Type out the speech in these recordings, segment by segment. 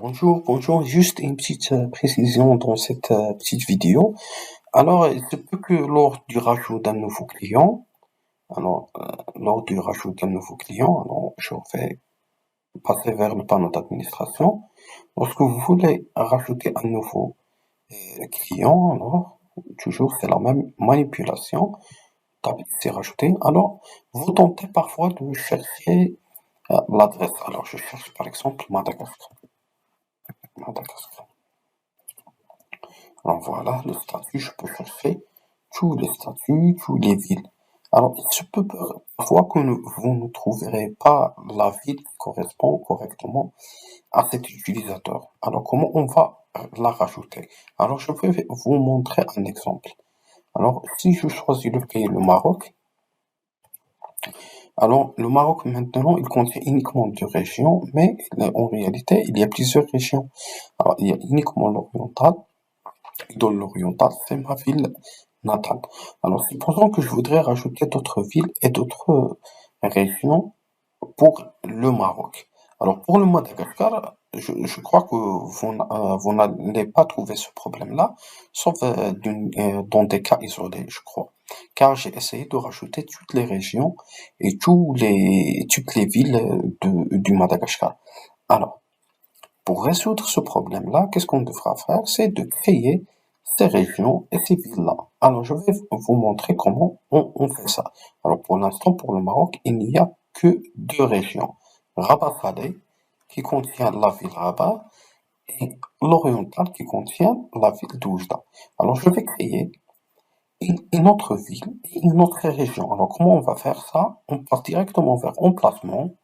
Bonjour, juste une petite précision dans cette petite vidéo. Alors, il se peut que lors du rajout d'un nouveau client, lors du rajout d'un nouveau client, alors je vais passer vers le panneau d'administration. Lorsque vous voulez rajouter un nouveau client, alors toujours c'est la même manipulation. Tapez c'est rajouter. Alors, vous tentez parfois de chercher l'adresse. Alors, je cherche par exemple Madagascar. Madagascar. Alors voilà, le statut, je peux chercher tous les statuts, toutes les villes. Alors, il se peut parfois que vous ne trouverez pas la ville qui correspond correctement à cet utilisateur. Alors, comment on va la rajouter? Alors, je vais vous montrer un exemple. Alors, si je choisis le pays, le Maroc, alors le Maroc maintenant, il contient uniquement deux régions, mais en réalité, il y a plusieurs régions. Alors, il y a uniquement l'oriental. Dans l'oriental, c'est ma ville natale. Alors, supposons que je voudrais rajouter d'autres villes et d'autres régions pour le Maroc. Alors, pour le Madagascar, je crois que vous n'allez pas trouver ce problème-là, sauf dans des cas isolés, je crois. Car j'ai essayé de rajouter toutes les régions et toutes les villes du Madagascar. Alors, pour résoudre ce problème-là, qu'est-ce qu'on devra faire? C'est de créer ces régions et ces villes-là. Alors, je vais vous montrer comment on fait ça. Alors, pour l'instant, pour le Maroc, il n'y a que deux régions. Rabat Salé, qui contient la ville Rabat, et l'Oriental, qui contient la ville d'Oujda. Alors, je vais créer une autre ville et une autre région. Alors, comment on va faire ça? On passe directement vers emplacement.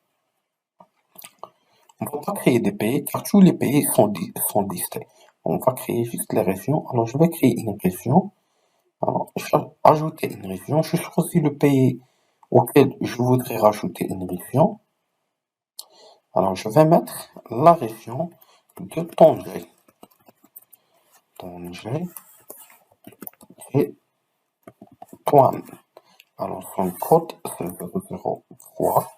On va pas créer des pays, car tous les pays sont listés. On va créer juste les régions. Alors, je vais créer une région. Alors, je vais ajouter une région. Je choisis le pays auquel je voudrais rajouter une région. Alors, je vais mettre la région de Tanger. Tanger et Toine. Alors, son code, c'est 003.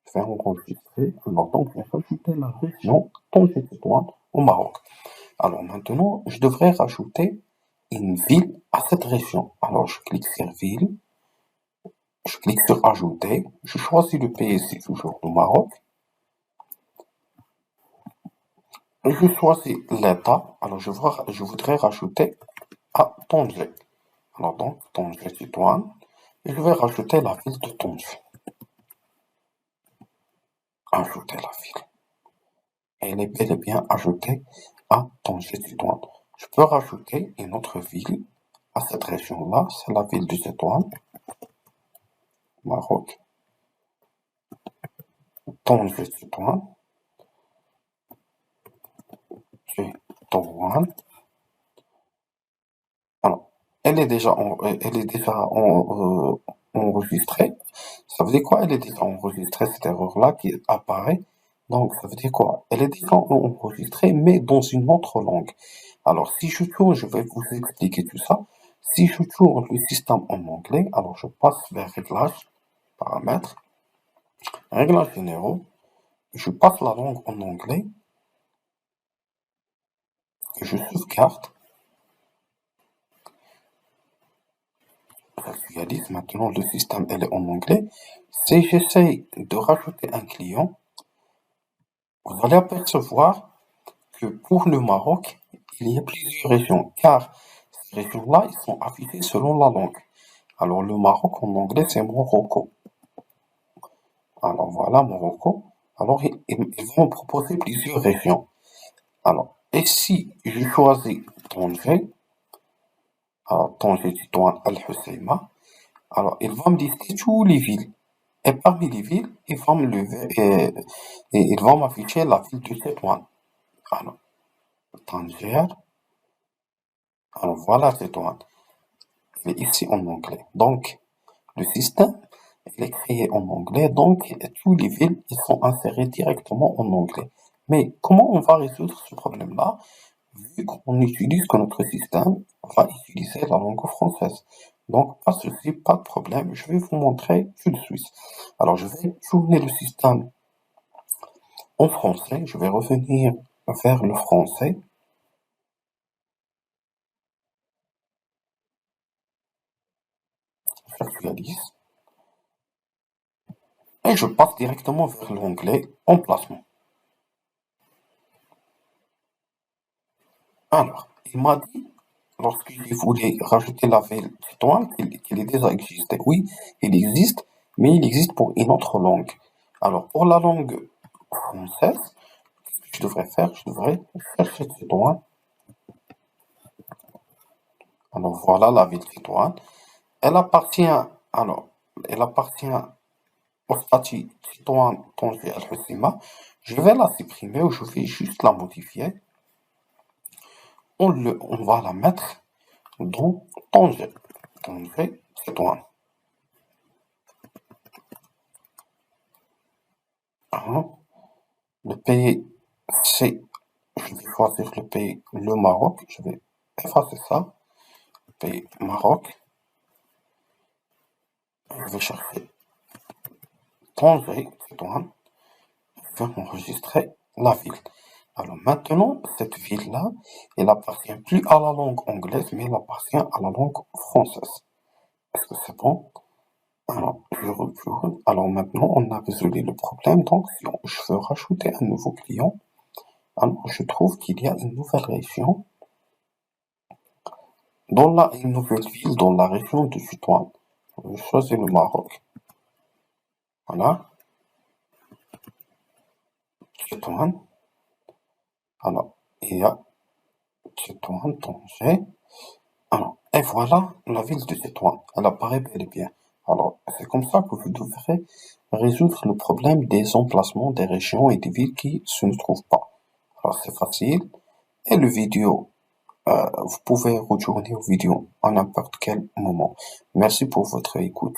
Je vais enregistrer. Alors, donc, je vais rajouter la région Tanger et Toine au Maroc. Alors, maintenant, je devrais rajouter une ville à cette région. Alors, je clique sur ville, je clique sur ajouter, je choisis le pays, c'est toujours le Maroc, et je choisis l'État. Alors, je voudrais rajouter à Tanger. Alors, donc, Tanger Tétouan, et je vais rajouter la ville de Tanger. Ajouter la ville. Elle est bel et bien ajoutée à Tanger Tétouan. Je peux rajouter une autre ville à cette région-là, c'est la ville de Tétouan, Maroc. Tanger Tétouan. Tétouan. Alors, elle est déjà enregistrée. Ça veut dire quoi? Elle est déjà enregistrée, cette erreur-là qui apparaît. Donc, ça veut dire quoi? Elle est déjà enregistrée, mais dans une autre langue. Alors, si je tourne, je vais vous expliquer tout ça. Si je tourne le système en anglais, alors je passe vers réglages, paramètres, réglages généraux, je passe la langue en anglais, je sauvegarde, j'actualise maintenant le système, elle est en anglais. Si j'essaye de rajouter un client, vous allez apercevoir que pour le Maroc, il y a plusieurs régions, car ces régions-là, ils sont affichées selon la langue. Alors le Maroc en anglais, c'est Morocco. Alors voilà, Morocco. Alors ils vont me proposer plusieurs régions. Alors, et si je choisis Tanger, Tanger Tétouan Al Hoceima, alors il va me lister toutes les villes. Et parmi les villes, il va me lever et il va m'afficher la ville de Tétouan. Alors, Tanger, alors voilà Tétouan. Il est ici en anglais. Donc, le système, il est créé en anglais, donc tous les villes, ils sont insérés directement en anglais. Mais comment on va résoudre ce problème-là, vu qu'on utilise que notre système va utiliser la langue française? Donc, pas de souci, pas de problème, je vais vous montrer tout de suite. Alors, je vais tourner le système en français, je vais revenir vers le français. J'actualise. Et je passe directement vers l'onglet Emplacement. Alors, il m'a dit, lorsque je voulais rajouter la ville Tétouan, qu'il est déjà existé. Oui, il existe, mais il existe pour une autre langue. Alors, pour la langue française, ce que je devrais faire, je devrais chercher Tétouan. Alors, voilà la ville Tétouan. Elle appartient, alors, elle appartient au statut Tétouan Tanger Al-Hoceima. Je vais la supprimer ou je vais juste la modifier. On va la mettre dans Tanger. Tanger Tétouan. Hein. Le pays, c'est, je vais choisir le pays, le Maroc. Je vais effacer ça. Pays Maroc. Je vais chercher Tanger Tétouan. Je vais enregistrer la ville. Alors maintenant, cette ville-là, elle appartient plus à la langue anglaise, mais elle appartient à la langue française. Est-ce que c'est bon? Alors, je retourne. Alors maintenant, on a résolu le problème. Donc, si je veux rajouter un nouveau client, alors je trouve qu'il y a une nouvelle région, une nouvelle ville dans la région de Tétouan. Je choisis le Maroc. Voilà, Tétouan. Alors, il y a Tétouan, Tanger. Alors, et voilà la ville de Tétouan. Elle apparaît bel et bien. Alors, c'est comme ça que vous devrez résoudre le problème des emplacements des régions et des villes qui se ne trouvent pas. Alors, c'est facile. Et le vidéo, vous pouvez retourner aux vidéos à n'importe quel moment. Merci pour votre écoute.